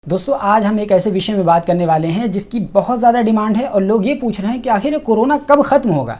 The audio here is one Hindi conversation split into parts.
दोस्तों आज हम एक ऐसे विषय में बात करने वाले हैं जिसकी बहुत ज़्यादा डिमांड है और लोग ये पूछ रहे हैं कि आखिर कोरोना कब ख़त्म होगा।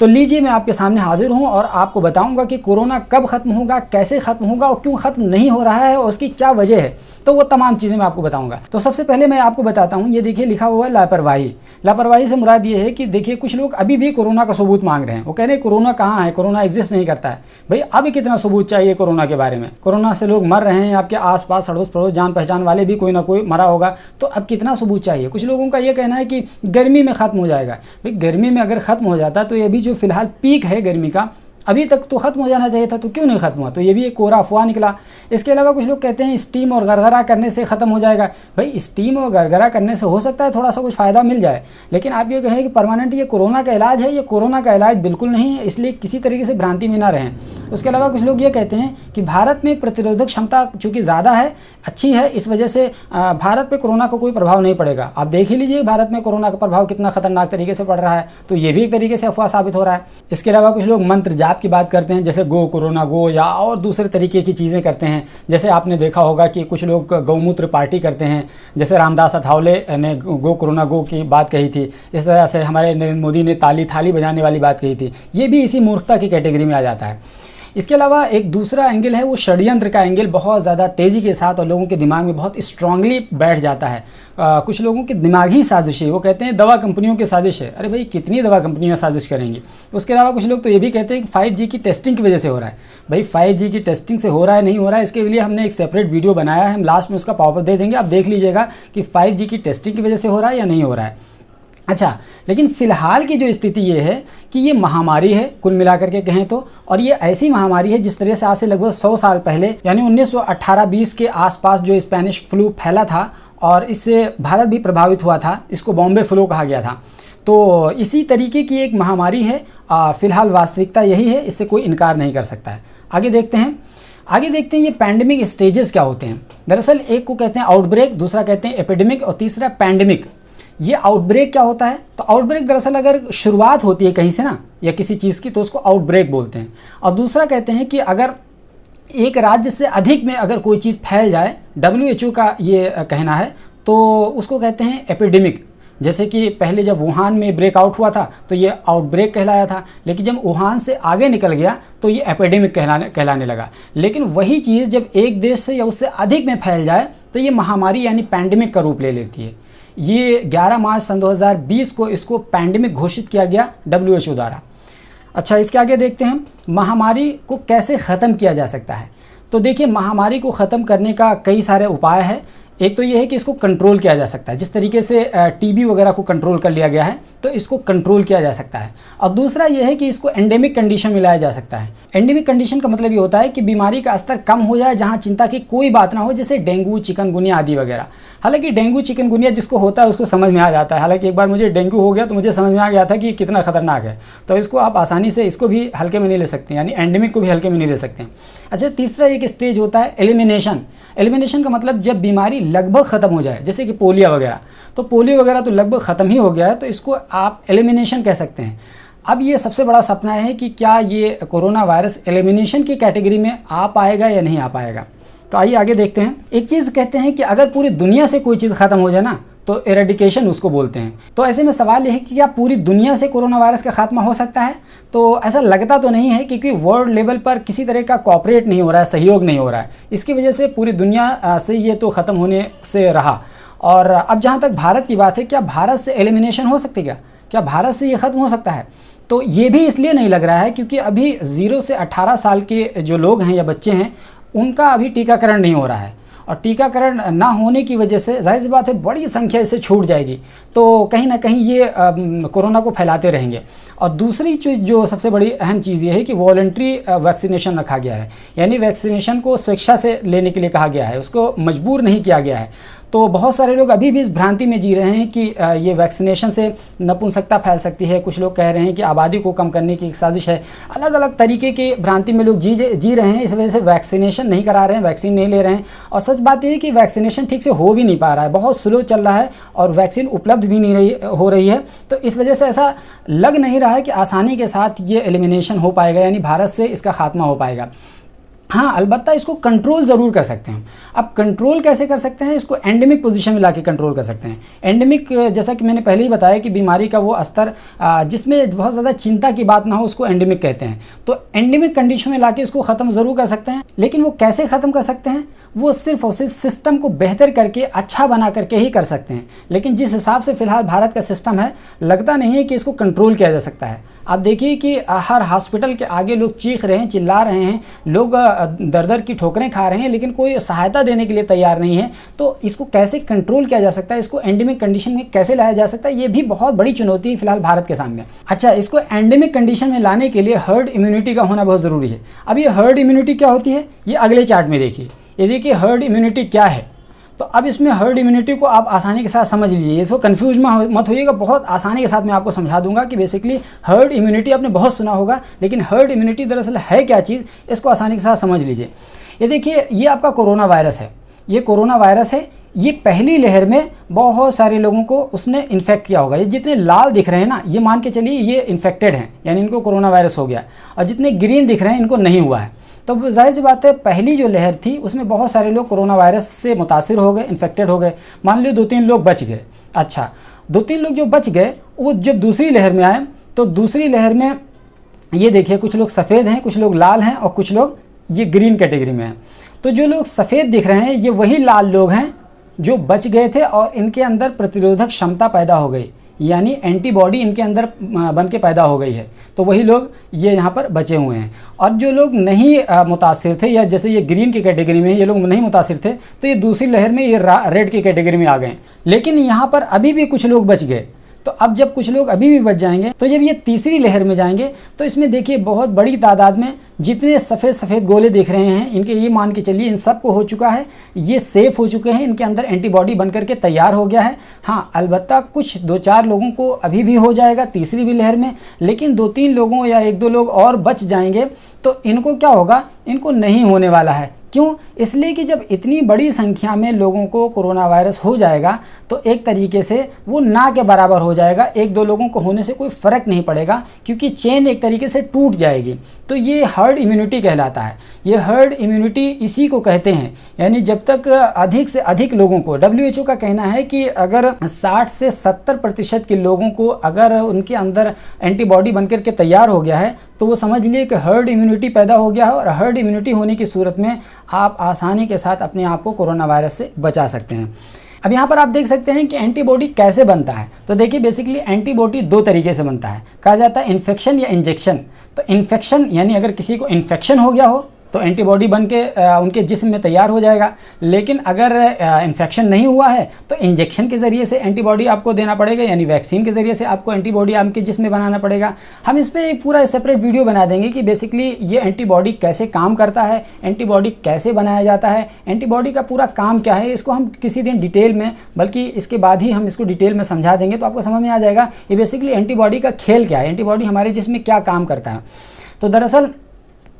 तो लीजिए मैं आपके सामने हाजिर हूं और आपको बताऊंगा कि कोरोना कब ख़त्म होगा, कैसे ख़त्म होगा और क्यों ख़त्म नहीं हो रहा है और उसकी क्या वजह है। तो वो तमाम चीज़ें मैं आपको बताऊंगा। तो सबसे पहले मैं आपको बताता हूं, ये देखिए लिखा हुआ है लापरवाही। लापरवाही से मुराद ये है कि देखिए कुछ लोग अभी भी कोरोना का सबूत मांग रहे हैं। वो कह रहे हैं कोरोना कहाँ है, कोरोना एग्जिस्ट नहीं करता है। भाई अभी कितना सबूत चाहिए कोरोना के बारे में? कोरोना से लोग मर रहे हैं, आपके आसपास अड़ोस पड़ोस जान पहचान वाले भी कोई ना कोई मरा होगा, तो अब कितना सबूत चाहिए? कुछ लोगों का ये कहना है कि गर्मी में ख़त्म हो जाएगा। भाई गर्मी में अगर ख़त्म हो जाता तो ये भी जो फिलहाल पीक है गर्मी का, अभी तक तो ख़त्म हो जाना चाहिए था, तो क्यों नहीं ख़त्म हुआ? तो ये भी एक कोरा अफवाह निकला। इसके अलावा कुछ लोग कहते हैं स्टीम और गरगरा करने से ख़त्म हो जाएगा। भाई स्टीम और गरगरा करने से हो सकता है थोड़ा सा कुछ फ़ायदा मिल जाए, लेकिन आप ये कहें कि परमानेंट ये कोरोना का इलाज है, ये कोरोना का इलाज बिल्कुल नहीं है। इसलिए किसी तरीके से भ्रांति में ना रहें। उसके अलावा कुछ लोग ये कहते हैं कि भारत में प्रतिरोधक क्षमता चूँकि ज़्यादा है, अच्छी है, इस वजह से भारत पर कोरोना का कोई प्रभाव नहीं पड़ेगा। आप देख ही लीजिए भारत में कोरोना का प्रभाव कितना खतरनाक तरीके से पड़ रहा है। तो ये भी एक तरीके से अफवाह साबित हो रहा है। इसके अलावा कुछ लोग मंत्र जाप की बात करते हैं, जैसे गो कोरोना गो, या और दूसरे तरीके की चीज़ें करते हैं। जैसे आपने देखा होगा कि कुछ लोग गौमूत्र पार्टी करते हैं, जैसे रामदास अठावले ने गो कोरोना गो की बात कही थी। इस तरह से हमारे नरेंद्र मोदी ने ताली थाली बजाने वाली बात कही थी। ये भी इसी मूर्खता की कैटेगरी में आ जाता है। इसके अलावा एक दूसरा एंगल है वो षड्यंत्र का एंगल, बहुत ज़्यादा तेज़ी के साथ और लोगों के दिमाग में बहुत स्ट्रांगली बैठ जाता है। कुछ लोगों की दिमागी साजिश है, वो कहते हैं दवा कंपनियों की साजिश है। अरे भाई कितनी दवा कंपनियां साजिश करेंगी? उसके अलावा कुछ लोग तो ये भी कहते हैं कि 5G की टेस्टिंग की वजह से हो रहा है। भाई 5G की टेस्टिंग से हो रहा है नहीं हो रहा है, इसके लिए हमने एक सेपरेट वीडियो बनाया है, हम लास्ट में उसका पॉपअप दे देंगे, आप देख लीजिएगा कि 5G की टेस्टिंग की वजह से हो रहा है या नहीं हो रहा है। अच्छा, लेकिन फ़िलहाल की जो स्थिति ये है कि ये महामारी है कुल मिलाकर के कहें तो, और ये ऐसी महामारी है जिस तरह से आज से लगभग 100 साल पहले यानी 1918-20 के आसपास जो स्पेनिश फ्लू फैला था और इससे भारत भी प्रभावित हुआ था, इसको बॉम्बे फ्लू कहा गया था। तो इसी तरीके की एक महामारी है। फ़िलहाल वास्तविकता यही है, इससे कोई इनकार नहीं कर सकता है। आगे देखते हैं ये पैंडेमिक स्टेजेस क्या होते हैं। दरअसल एक को कहते हैं आउटब्रेक, दूसरा कहते हैं एपिडेमिक और तीसरा पैंडेमिक। ये आउटब्रेक क्या होता है? तो आउटब्रेक दरअसल अगर शुरुआत होती है कहीं से ना या किसी चीज़ की, तो उसको आउटब्रेक बोलते हैं। और दूसरा कहते हैं कि अगर एक राज्य से अधिक में अगर कोई चीज़ फैल जाए, WHO का ये कहना है, तो उसको कहते हैं एपिडेमिक। जैसे कि पहले जब वुहान में ब्रेकआउट हुआ था तो ये आउटब्रेक कहलाया था, लेकिन जब वुहान से आगे निकल गया तो ये एपिडेमिक कहलाने लगा। लेकिन वही चीज़ जब एक देश से या उससे अधिक में फैल जाए तो ये महामारी यानी पैंडेमिक का रूप ले लेती है। ये 11 मार्च सन 2020 को इसको पैंडेमिक घोषित किया गया WHO द्वारा। अच्छा, इसके आगे देखते हैं महामारी को कैसे ख़त्म किया जा सकता है। तो देखिए महामारी को ख़त्म करने का कई सारे उपाय हैं। एक तो ये है कि इसको कंट्रोल किया जा सकता है, जिस तरीके से TB वगैरह को कंट्रोल कर लिया गया है तो इसको कंट्रोल किया जा सकता है। और दूसरा ये है कि इसको एंडेमिक कंडीशन में लाया जा सकता है। एंडेमिक कंडीशन का मतलब ये होता है कि बीमारी का स्तर कम हो जाए, जहाँ चिंता की कोई बात ना हो, जैसे डेंगू चिकनगुनिया आदि वगैरह। हालांकि डेंगू चिकनगुनिया जिसको होता है उसको समझ में आ जाता है। हालांकि एक बार मुझे डेंगू हो गया तो मुझे समझ में आ गया था कि कितना खतरनाक है, तो इसको आप आसानी से इसको भी हल्के में नहीं ले सकते, यानी एंडेमिक को भी हल्के में नहीं ले सकते। अच्छा, तीसरा एक स्टेज होता है एलिमिनेशन। एलिमिनेशन का मतलब जब बीमारी लगभग ख़त्म हो जाए, जैसे कि पोलियो वगैरह। तो पोलियो वगैरह तो लगभग ख़त्म ही हो गया है, तो इसको आप एलिमिनेशन कह सकते हैं। अब ये सबसे बड़ा सपना है कि क्या ये कोरोना वायरस एलिमिनेशन की कैटेगरी में आ पाएगा या नहीं आ पाएगा। तो आइए आगे देखते हैं। एक चीज़ कहते हैं कि अगर पूरी दुनिया से कोई चीज़ ख़त्म हो जाए ना तो एरेडिकेशन उसको बोलते हैं। तो ऐसे में सवाल यह है कि क्या पूरी दुनिया से कोरोना वायरस का खात्मा हो सकता है? तो ऐसा लगता तो नहीं है, क्योंकि वर्ल्ड लेवल पर किसी तरह का कोऑपरेट नहीं हो रहा है, सहयोग नहीं हो रहा है। इसकी वजह से पूरी दुनिया से ये तो ख़त्म होने से रहा। और अब जहाँ तक भारत की बात है, क्या भारत से एलिमिनेशन हो सकती है? क्या भारत से ये ख़त्म हो सकता है? तो ये भी इसलिए नहीं लग रहा है क्योंकि अभी 0 से 18 साल के जो लोग हैं या बच्चे हैं उनका अभी टीकाकरण नहीं हो रहा है। और टीकाकरण ना होने की वजह से जाहिर सी बात है बड़ी संख्या इससे छूट जाएगी, तो कहीं ना कहीं ये कोरोना को फैलाते रहेंगे। और दूसरी चीज़ जो सबसे बड़ी अहम चीज़ ये है कि वॉलंटरी वैक्सीनेशन रखा गया है, यानी वैक्सीनेशन को स्वेच्छा से लेने के लिए कहा गया है, उसको मजबूर नहीं किया गया है। तो बहुत सारे लोग अभी भी इस भ्रांति में जी रहे हैं कि ये वैक्सीनेशन से नपुंसकता फैल सकती है। कुछ लोग कह रहे हैं कि आबादी को कम करने की एक साजिश है। अलग अलग तरीके की भ्रांति में लोग जी रहे हैं, इस वजह से वैक्सीनेशन नहीं करा रहे हैं, वैक्सीन नहीं ले रहे हैं। और सच बात यह है कि वैक्सीनेशन ठीक से हो भी नहीं पा रहा है, बहुत स्लो चल रहा है और वैक्सीन उपलब्ध भी नहीं हो रही है। तो इस वजह से ऐसा लग नहीं रहा है कि आसानी के साथ ये एलिमिनेशन हो पाएगा, यानी भारत से इसका खात्मा हो पाएगा। हाँ, अलबत्ता इसको कंट्रोल ज़रूर कर सकते हैं। अब कंट्रोल कैसे कर सकते हैं? इसको एंडेमिक पोजीशन में लाके कंट्रोल कर सकते हैं। एंडेमिक, जैसा कि मैंने पहले ही बताया कि बीमारी का वो स्तर जिसमें बहुत ज़्यादा चिंता की बात ना हो, उसको एंडेमिक कहते हैं। तो एंडेमिक कंडीशन में लाके इसको ख़त्म ज़रूर कर सकते हैं, लेकिन वो कैसे ख़त्म कर सकते हैं? वो सिर्फ और सिर्फ सिस्टम को बेहतर करके, अच्छा बना करके ही कर सकते हैं। लेकिन जिस हिसाब से फ़िलहाल भारत का सिस्टम है, लगता नहीं है कि इसको कंट्रोल किया जा सकता है। आप देखिए कि हर हॉस्पिटल के आगे लोग चीख रहे हैं, चिल्ला रहे हैं, लोग दर-दर की ठोकरें खा रहे हैं, लेकिन कोई सहायता देने के लिए तैयार नहीं है। तो इसको कैसे कंट्रोल किया जा सकता है? इसको एंडेमिक कंडीशन में कैसे लाया जा सकता है? ये भी बहुत बड़ी चुनौती है फिलहाल भारत के सामने। अच्छा, इसको एंडेमिक कंडीशन में लाने के लिए हर्ड इम्यूनिटी का होना बहुत ज़रूरी है। अब ये हर्ड इम्यूनिटी क्या होती है? ये अगले चार्ट में देखिए। ये देखिए हर्ड इम्यूनिटी क्या है। तो अब इसमें हर्ड इम्यूनिटी को आप आसानी के साथ समझ लीजिए, इसको कंफ्यूज मत होइएगा। बहुत आसानी के साथ मैं आपको समझा दूंगा कि बेसिकली हर्ड इम्यूनिटी आपने बहुत सुना होगा, लेकिन हर्ड इम्यूनिटी दरअसल है क्या चीज़, इसको आसानी के साथ समझ लीजिए। ये देखिए, ये आपका कोरोना वायरस है। ये कोरोना वायरस है, ये पहली लहर में बहुत सारे लोगों को उसने इन्फेक्ट किया होगा। ये जितने लाल दिख रहे हैं ना, ये मान के चलिए ये इन्फेक्टेड हैं, यानी इनको कोरोना वायरस हो गया। और जितने ग्रीन दिख रहे हैं, इनको नहीं हुआ है। तो जाहिर सी बात है, पहली जो लहर थी उसमें बहुत सारे लोग कोरोना वायरस से मुतासिर हो गए, इन्फेक्टेड हो गए। मान लो 2-3 लोग बच गए। अच्छा, 2-3 लोग जो बच गए, वो जब दूसरी लहर में आए, तो दूसरी लहर में ये देखिए कुछ लोग सफ़ेद हैं, कुछ लोग लाल हैं और कुछ लोग ये ग्रीन कैटेगरी में हैं। तो जो लोग सफ़ेद दिख रहे हैं, ये वही लाल लोग हैं जो बच गए थे और इनके अंदर प्रतिरोधक क्षमता पैदा हो गई, यानी एंटीबॉडी इनके अंदर बन के पैदा हो गई है। तो वही लोग ये यहाँ पर बचे हुए हैं। और जो लोग नहीं मुतासिर थे, या जैसे ये ग्रीन की कैटेगरी में ये लोग नहीं मुतासिर थे, तो ये दूसरी लहर में ये रेड की कैटेगरी में आ गए। लेकिन यहाँ पर अभी भी कुछ लोग बच गए। तो अब जब कुछ लोग अभी भी बच जाएंगे, तो जब ये तीसरी लहर में जाएंगे, तो इसमें देखिए बहुत बड़ी तादाद में जितने सफ़ेद गोले दिख रहे हैं, इनके ये मान के चलिए इन सब को हो चुका है, ये सेफ़ हो चुके हैं, इनके अंदर एंटीबॉडी बनकर के तैयार हो गया है। हाँ, अलबत्ता कुछ 2-4 लोगों को अभी भी हो जाएगा तीसरी भी लहर में, लेकिन 2-3 लोगों या 1-2 लोग और बच जाएंगे। तो इनको क्या होगा? इनको नहीं होने वाला है। क्यों? इसलिए कि जब इतनी बड़ी संख्या में लोगों को कोरोना वायरस हो जाएगा, तो एक तरीके से वो ना के बराबर हो जाएगा। 1-2 लोगों को होने से कोई फ़र्क नहीं पड़ेगा, क्योंकि चेन एक तरीके से टूट जाएगी। तो ये हर्ड इम्यूनिटी कहलाता है। ये हर्ड इम्यूनिटी इसी को कहते हैं, यानी जब तक अधिक से अधिक लोगों को, WHO का कहना है कि अगर 60 से 70% के लोगों को अगर उनके अंदर एंटीबॉडी बनकर के तैयार हो गया है, तो वो समझ लिए कि हर्ड इम्यूनिटी पैदा हो गया है। और हर्ड इम्यूनिटी होने की सूरत में आप आसानी के साथ अपने आप को कोरोना वायरस से बचा सकते हैं। अब यहाँ पर आप देख सकते हैं कि एंटीबॉडी कैसे बनता है। तो देखिए बेसिकली एंटीबॉडी 2 तरीके से बनता है। कहा जाता है इन्फेक्शन या इंजेक्शन। तो इन्फेक्शन यानी अगर किसी को इन्फेक्शन हो गया हो, तो एंटीबॉडी बन के उनके जिस्म में तैयार हो जाएगा। लेकिन अगर इन्फेक्शन नहीं हुआ है, तो इंजेक्शन के ज़रिए से एंटीबॉडी आपको देना पड़ेगा, यानी वैक्सीन के ज़रिए से आपको एंटीबॉडी आपके जिस्म में बनाना पड़ेगा। हम इस पर एक पूरा सेपरेट वीडियो बना देंगे कि बेसिकली ये एंटीबॉडी कैसे काम करता है, एंटीबॉडी कैसे बनाया जाता है, एंटीबॉडी का पूरा काम क्या है। इसको हम किसी दिन डिटेल में, बल्कि इसके बाद ही हम इसको डिटेल में समझा देंगे, तो आपको समझ में आ जाएगा ये बेसिकली एंटीबॉडी का खेल क्या है, एंटीबॉडी हमारे जिस्म में क्या काम करता है। तो दरअसल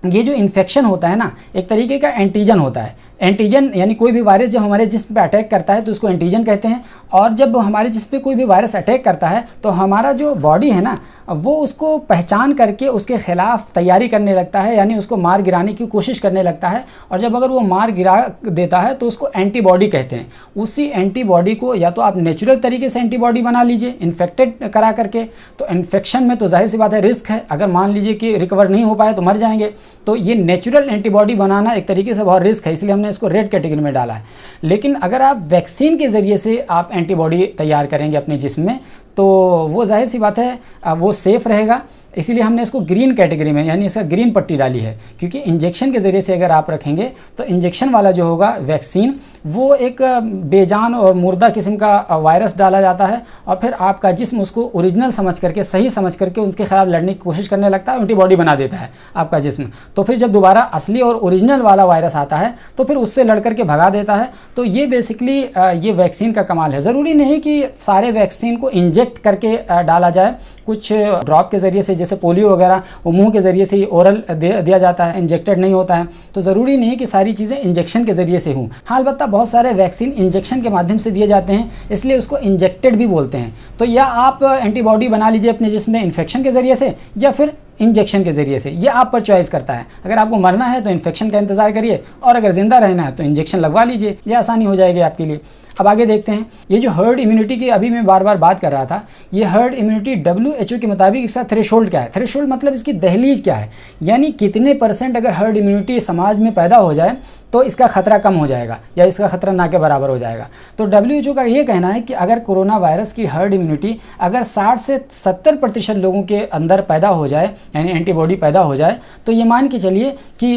ये जो इन्फेक्शन होता है ना, एक तरीके का एंटीजन होता है। एंटीजन यानी कोई भी वायरस जब हमारे जिस्म पे अटैक करता है तो उसको एंटीजन कहते हैं। और जब हमारे जिस्म पे कोई भी वायरस अटैक करता है, तो हमारा जो बॉडी है ना, वो उसको पहचान करके उसके ख़िलाफ़ तैयारी करने लगता है, यानी उसको मार गिराने की कोशिश करने लगता है। और जब अगर वो मार गिरा देता है, तो उसको एंटीबॉडी कहते हैं। उसी एंटीबॉडी को या तो आप नेचुरल तरीके से एंटीबॉडी बना लीजिए इन्फेक्टेड करा करके। तो इन्फेक्शन में तो जाहिर सी बात है रिस्क है, अगर मान लीजिए कि रिकवर नहीं हो पाए तो मर जाएंगे। तो ये नेचुरल एंटीबॉडी बनाना एक तरीके से बहुत रिस्क है, इसलिए हमने इसको रेड कैटेगरी में डाला है। लेकिन अगर आप वैक्सीन के ज़रिए से आप एंटीबॉडी तैयार करेंगे अपने जिस्म में, तो वो जाहिर सी बात है वो सेफ़ रहेगा। इसीलिए हमने इसको ग्रीन कैटेगरी में, यानी इसका ग्रीन पट्टी डाली है, क्योंकि इंजेक्शन के ज़रिए से अगर आप रखेंगे, तो इंजेक्शन वाला जो होगा वैक्सीन, वो एक बेजान और मुर्दा किस्म का वायरस डाला जाता है, और फिर आपका जिस्म उसको ओरिजिनल समझ करके, सही समझ करके उसके खिलाफ लड़ने की कोशिश करने लगता है, एंटीबॉडी बना देता है आपका जिस्म। तो फिर जब दोबारा असली और ओरिजिनल वाला वायरस आता है, तो फिर उससे लड़ करके भगा देता है। तो ये बेसिकली ये वैक्सीन का कमाल है। ज़रूरी नहीं कि सारे वैक्सीन को इंजेक्ट करके डाला जाए, कुछ ड्रॉप के ज़रिए से, जैसे पोलियो वगैरह, वो मुंह के ज़रिए से ही ओरल दिया जाता है, इंजेक्टेड नहीं होता है। तो ज़रूरी नहीं कि सारी चीज़ें इंजेक्शन के ज़रिए से हों। हाँ, अलबत्ता बहुत सारे वैक्सीन इंजेक्शन के माध्यम से दिए जाते हैं, इसलिए उसको इंजेक्टेड भी बोलते हैं। तो या आप एंटीबॉडी बना लीजिए अपने जिस्म में इन्फेक्शन के ज़रिए से, या फिर इंजेक्शन के ज़रिए से, ये आप पर चॉइस करता है। अगर आपको मरना है तो इन्फेक्शन का इंतजार करिए, और अगर ज़िंदा रहना है तो इंजेक्शन लगवा लीजिए, ये आसानी हो जाएगी आपके लिए। अब आगे देखते हैं, ये जो हर्ड इम्यूनिटी की अभी मैं बार बार बात कर रहा था, ये हर्ड इम्यूनिटी WHO के मुताबिक इसका थ्रेशोल्ड क्या है। थ्रेशोल्ड मतलब इसकी दहलीज क्या है, यानी कितने % अगर हर्ड इम्यूनिटी समाज में पैदा हो जाए तो इसका खतरा कम हो जाएगा या इसका खतरा ना के बराबर हो जाएगा। तो WHO का ये कहना है कि अगर कोरोना वायरस की हर्ड इम्यूनिटी अगर 60 से 70% लोगों के अंदर पैदा हो जाए, यानी एंटीबॉडी पैदा हो जाए, तो ये मान के चलिए कि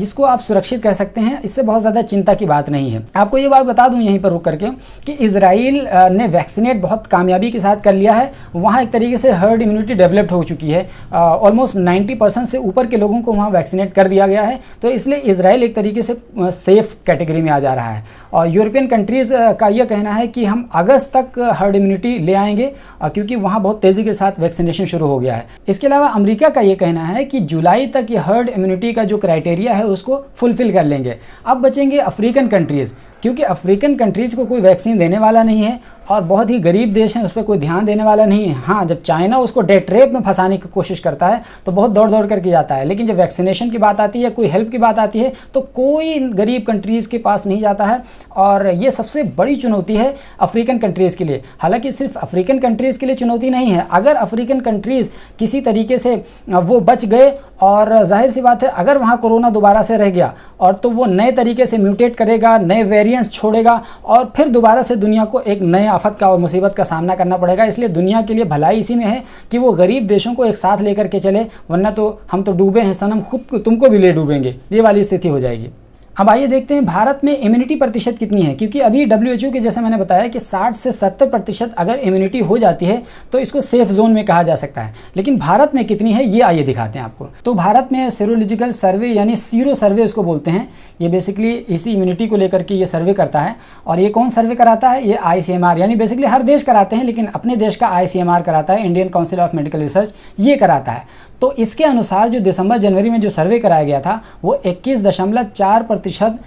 इसको आप सुरक्षित कह सकते हैं, इससे बहुत ज़्यादा चिंता की बात नहीं है। आपको ये बात बता दूँ यहीं पर रुक करके कि इजराइल ने वैक्सीनेट बहुत कामयाबी के साथ कर लिया है। वहाँ एक तरीके से हर्ड इम्यूनिटी डेवलप्ड हो चुकी है, ऑलमोस्ट 90% से ऊपर के लोगों को वहाँ वैक्सीनेट कर दिया गया है। तो इसलिए इजराइल एक तरीके से सेफ कैटेगरी में आ जा रहा है। और यूरोपियन कंट्रीज़ का यह कहना है कि हम अगस्त तक हर्ड इम्यूनिटी ले आएंगे, क्योंकि वहाँ बहुत तेज़ी के साथ वैक्सीनेशन शुरू हो गया है। इसके अलावा अमेरिका का ये कहना है कि जुलाई तक ये हर्ड इम्यूनिटी का जो क्राइटेरिया है उसको फुलफिल कर लेंगे। अब बचेंगे अफ्रीकन कंट्रीज़, क्योंकि अफ्रीकन कंट्रीज़ को कोई वैक्सीन देने वाला नहीं है और बहुत ही गरीब देश हैं, उस पर कोई ध्यान देने वाला नहीं है। हाँ, जब चाइना उसको डेथ ट्रैप में फंसाने की कोशिश करता है तो बहुत दौड़ दौड़ करके जाता है, लेकिन जब वैक्सीनेशन की बात आती है, कोई हेल्प की बात आती है, तो कोई गरीब कंट्रीज़ के पास नहीं जाता है। और ये सबसे बड़ी चुनौती है अफ्रीकन कंट्रीज़ के लिए। हालांकि सिर्फ अफ्रीकन कंट्रीज़ के लिए चुनौती नहीं है, अगर अफ्रीकन कंट्रीज़ किसी तरीके से वो बच गए, और जाहिर सी बात है अगर वहाँ कोरोना दोबारा से रह गया और तो वो नए तरीके से म्यूटेट करेगा, नए वेरिएंट्स छोड़ेगा, और फिर दोबारा से दुनिया को एक नए आफत का और मुसीबत का सामना करना पड़ेगा। इसलिए दुनिया के लिए भलाई इसी में है कि वो गरीब देशों को एक साथ लेकर के चले, वरना तो हम तो डूबे हैं सनम, खुद तुमको भी ले डूबेंगे, ये वाली स्थिति हो जाएगी। अब आइए देखते हैं भारत में इम्यूनिटी प्रतिशत कितनी है, क्योंकि अभी WHO के जैसे मैंने बताया कि 60 से 70% अगर इम्यूनिटी हो जाती है तो इसको सेफ जोन में कहा जा सकता है। लेकिन भारत में कितनी है ये आइए दिखाते हैं आपको। तो भारत में सीरोलॉजिकल सर्वे यानी सीरो सर्वे उसको बोलते हैं, ये बेसिकली इसी इम्यूनिटी को लेकर के ये सर्वे करता है। और ये कौन सर्वे कराता है? ये ICMR, यानी बेसिकली हर देश कराते हैं, लेकिन अपने देश का ICMR कराता है, Indian council of medical research, ये कराता है। तो इसके अनुसार जो दिसंबर जनवरी में जो सर्वे कराया गया था वो 21.4%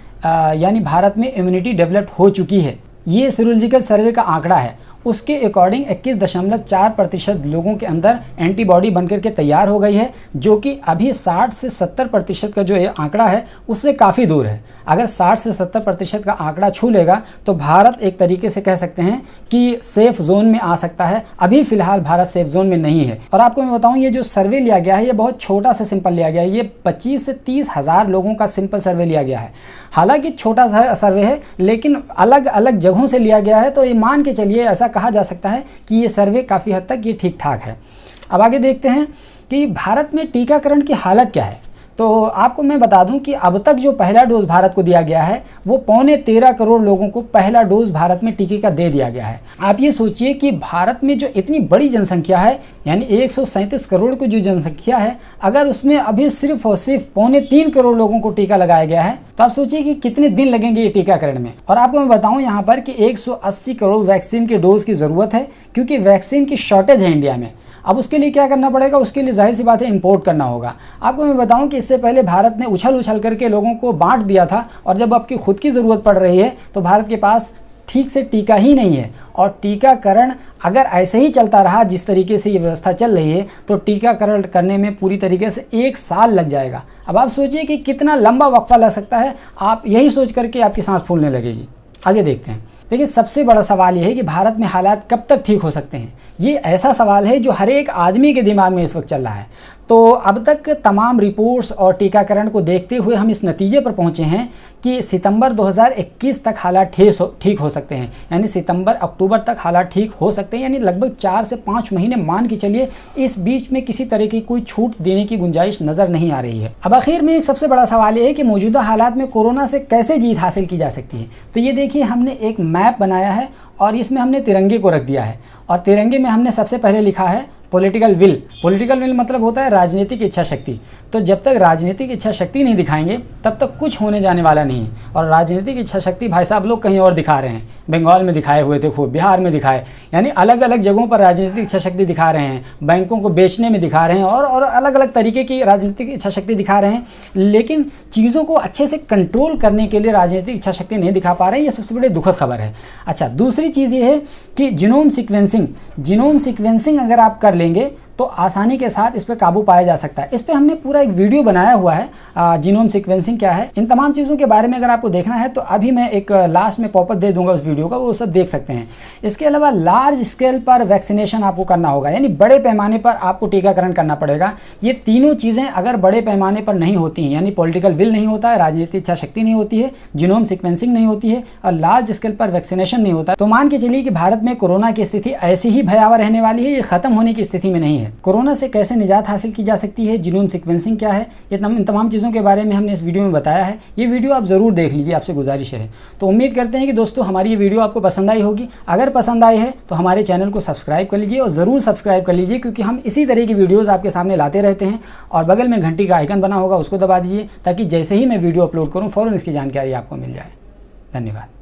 यानी भारत में इम्यूनिटी डेवलप हो चुकी है। ये सीरोलॉजिकल सर्वे का आंकड़ा है। उसके अकॉर्डिंग 21.4% लोगों के अंदर एंटीबॉडी बनकर के तैयार हो गई है, जो कि अभी 60 से 70% का जो ये आंकड़ा है उससे काफ़ी दूर है। अगर 60 से 70% का आंकड़ा छू लेगा तो भारत एक तरीके से कह सकते हैं कि सेफ जोन में आ सकता है। अभी फिलहाल भारत सेफ जोन में नहीं है। और आपको मैं बताऊं, ये जो सर्वे लिया गया है ये बहुत छोटा सा सिंपल लिया गया है। ये 25 से 30 हज़ार लोगों का सिंपल सर्वे लिया गया है। हालांकि छोटा सा सर्वे है, लेकिन अलग अलग जगहों से लिया गया है, तो ये मान के चलिए ऐसा कहा जा सकता है कि ये सर्वे काफ़ी हद तक ये ठीक ठाक है। अब आगे देखते हैं कि भारत में टीकाकरण की हालत क्या है। तो आपको मैं बता दूं कि अब तक जो पहला डोज भारत को दिया गया है वो 13.25 करोड़ लोगों को पहला डोज भारत में टीके का दे दिया गया है। आप ये सोचिए कि भारत में जो इतनी बड़ी जनसंख्या है, यानी 137 करोड़ की जो जनसंख्या है, अगर उसमें अभी सिर्फ और सिर्फ 3.25 करोड़ लोगों को टीका लगाया गया है, तो आप सोचिए कि कितने दिन लगेंगे ये टीकाकरण में। और आपको मैं बताऊं यहाँ पर कि 180 करोड़ वैक्सीन के डोज की ज़रूरत है, क्योंकि वैक्सीन की शॉर्टेज है इंडिया में। अब उसके लिए क्या करना पड़ेगा? उसके लिए जाहिर सी बात है इंपोर्ट करना होगा। आपको मैं बताऊं कि इससे पहले भारत ने उछल करके लोगों को बांट दिया था, और जब आपकी खुद की ज़रूरत पड़ रही है तो भारत के पास ठीक से टीका ही नहीं है। और टीकाकरण अगर ऐसे ही चलता रहा जिस तरीके से ये व्यवस्था चल रही है, तो टीकाकरण करने में पूरी तरीके से 1 साल लग जाएगा। अब आप सोचिए कि कितना लंबा वक्फा लग सकता है। आप यही सोच करके आपकी सांस फूलने लगेगी। आगे देखते हैं। देखिए, सबसे बड़ा सवाल ये है कि भारत में हालात कब तक ठीक हो सकते हैं। ये ऐसा सवाल है जो हर एक आदमी के दिमाग में इस वक्त चल रहा है। तो अब तक तमाम रिपोर्ट्स और टीकाकरण को देखते हुए हम इस नतीजे पर पहुंचे हैं कि सितंबर 2021 तक हालात ठीक हो सकते हैं, यानी सितंबर अक्टूबर तक हालात ठीक हो सकते हैं, यानी लगभग 4 से 5 महीने मान के चलिए। इस बीच में किसी तरह की कोई छूट देने की गुंजाइश नज़र नहीं आ रही है। अब आखिर में एक सबसे बड़ा सवाल ये है कि मौजूदा हालात में कोरोना से कैसे जीत हासिल की जा सकती है। तो ये देखिए, हमने एक मैप बनाया है और इसमें हमने तिरंगे को रख दिया है, और तिरंगे में हमने सबसे पहले लिखा है पॉलिटिकल विल। पॉलिटिकल विल मतलब होता है राजनीतिक इच्छा शक्ति। तो जब तक राजनीतिक इच्छा शक्ति नहीं दिखाएंगे तब तक कुछ होने जाने वाला नहीं है। और राजनीतिक इच्छा शक्ति भाई साहब लोग कहीं और दिखा रहे हैं। बंगाल में दिखाए हुए थे, खूब बिहार में दिखाए, यानी अलग अलग जगहों पर राजनीतिक इच्छा शक्ति दिखा रहे हैं। बैंकों को बेचने में दिखा रहे हैं, और अलग अलग तरीके की राजनीतिक इच्छा शक्ति दिखा रहे हैं। लेकिन चीज़ों को अच्छे से कंट्रोल करने के लिए राजनीतिक इच्छा शक्ति नहीं दिखा पा रहे हैं। ये सबसे बड़ी दुखद खबर है। अच्छा, दूसरी चीज़ ये है कि जीनोम सीक्वेंसिंग अगर आप कर लेंगे तो आसानी के साथ इस पर काबू पाया जा सकता है। इस पर हमने पूरा एक वीडियो बनाया हुआ है, जीनोम सीक्वेंसिंग क्या है, इन तमाम चीज़ों के बारे में अगर आपको देखना है तो अभी मैं एक लास्ट में पॉपअप दे दूंगा उस वीडियो का, वो सब देख सकते हैं। इसके अलावा लार्ज स्केल पर वैक्सीनेशन आपको करना होगा, यानी बड़े पैमाने पर आपको टीकाकरण करना पड़ेगा। ये तीनों चीज़ें अगर बड़े पैमाने पर नहीं होती हैं, यानी पॉलिटिकल विल नहीं होता है, राजनीतिक इच्छा शक्ति नहीं होती है, जीनोम सीक्वेंसिंग नहीं होती है और लार्ज स्केल पर वैक्सीनेशन नहीं होता, तो मान के चलिए कि भारत में कोरोना की स्थिति ऐसी ही भयावह रहने वाली है, ये खत्म होने की स्थिति में नहीं है। कोरोना से कैसे निजात हासिल की जा सकती है, जीनोम सीक्वेंसिंग क्या है, ये इन तमाम चीज़ों के बारे में हमने इस वीडियो में बताया है। ये वीडियो आप ज़रूर देख लीजिए, आपसे गुजारिश है। तो उम्मीद करते हैं कि दोस्तों हमारी ये वीडियो आपको पसंद आई होगी। अगर पसंद आई है तो हमारे चैनल को सब्सक्राइब कर लीजिए और ज़रूर सब्सक्राइब कर लीजिए, क्योंकि हम इसी तरह की वीडियोज़ आपके सामने लाते रहते हैं। और बगल में घंटी का आइकन बना होगा, उसको दबा दीजिए ताकि जैसे ही मैं वीडियो अपलोड करूँ फ़ौरन इसकी जानकारी आपको मिल जाए। धन्यवाद।